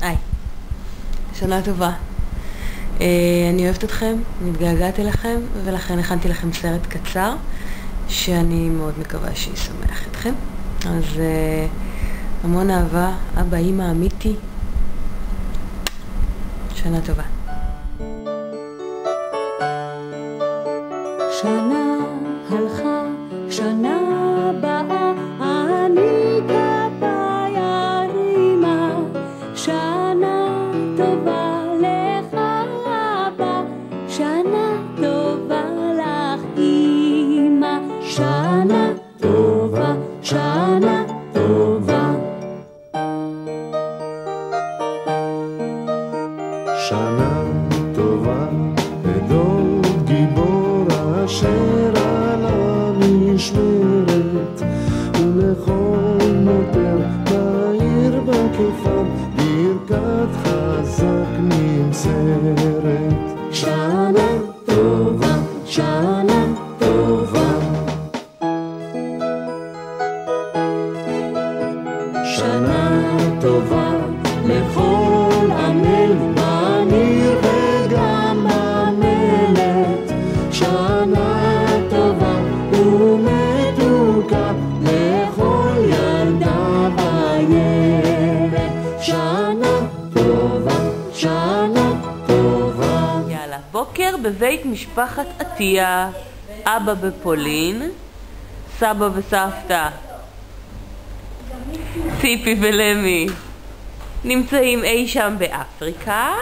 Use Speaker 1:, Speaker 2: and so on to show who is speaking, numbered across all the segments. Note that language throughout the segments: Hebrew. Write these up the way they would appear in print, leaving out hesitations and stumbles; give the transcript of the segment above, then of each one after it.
Speaker 1: היי, שנה טובה. אני אוהבת אתכם, מתגעגעת אליכם, ולכן הכנתי לכם סרט קצר, שאני מאוד מקווה שישמח אתכם. אז המון אהבה, אבא, אמא, אמיתי. שנה טובה.
Speaker 2: שנה הלכה, שנה באה, אני כפיי ארימה. שנה טובה לך אבא, שנה טובה לך אמא. שנה טובה, שנה טובה.
Speaker 3: שנה טובה, לדור גיבור אשר על המשמרת, ולכל מוטר בעיר בכיפה, ברכת חזק נמסרת. שנה טובה, שנה טובה. שנה טובה לכל עמל בניר וגם במלט. שנה טובה ומתוקה לכל ילדה וילד. שנה טובה, שנה טובה.
Speaker 1: יאללה, בוקר בבית משפחת עטיה. אבא בפולין, סבא וסבתא ציפי ולמי נמצאים אי שם באפריקה,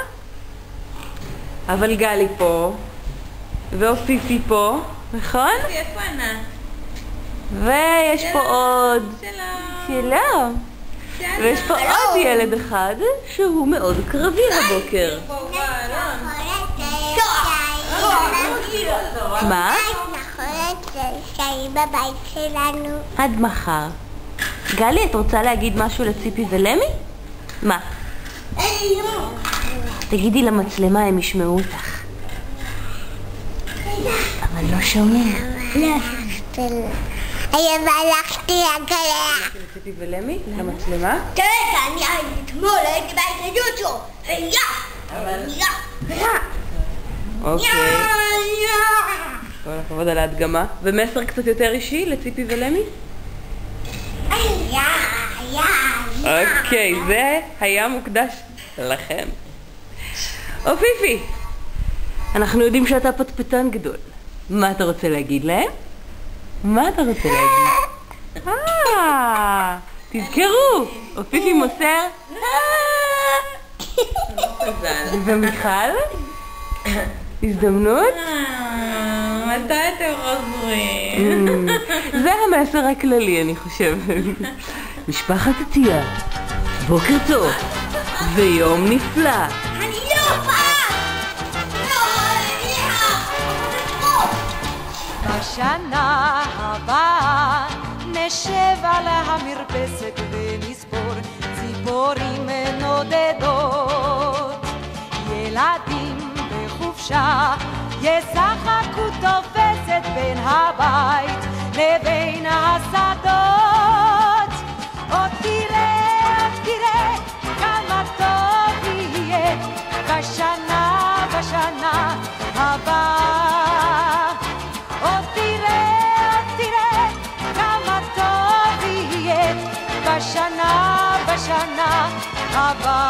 Speaker 1: אבל גלי פה ואופיפי פה, נכון?
Speaker 4: איפה ענת?
Speaker 1: ויש פה עוד שלום, ויש פה עוד ילד אחד שהוא מאוד קרבי הבוקר. מה?
Speaker 5: שהיא בבית שלנו.
Speaker 1: עד מחר. גלי, את רוצה להגיד משהו לציפי ולמי? מה? תגידי למצלמה, הם ישמעו אותך. אבל לא שומע.
Speaker 5: הלכתי לגלח.
Speaker 1: ציפי ולמי? למצלמה?
Speaker 5: תראה, אני אתמול הייתי בהתנדות
Speaker 1: אוקיי. כל הכבוד על ההדגמה. ומסר קצת יותר אישי לציפי ולמי? אוקיי, זה היה מוקדש לכם. אופיפי, אנחנו יודעים שאתה פטפטן גדול. מה אתה רוצה להגיד להם? מה אתה רוצה להגיד? תזכרו, אופיפי מוסר. ומיכל? הזדמנות?
Speaker 4: מתי אתם חוזרים?
Speaker 1: זה המסר הכללי, אני חושבת. משפחת עטיה, בוקר טוב ויום נפלא.
Speaker 5: אני לא באה!
Speaker 2: בשנה הבאה נשב על המרפסת ונספור ציפורים נודדות. ילדים בחופשה ישחקו תופסת בין הבית לבין השדות. עוד תראה כמה טוב יהיה בשנה הבאה. עוד תראה כמה טוב יהיה בשנה הבאה.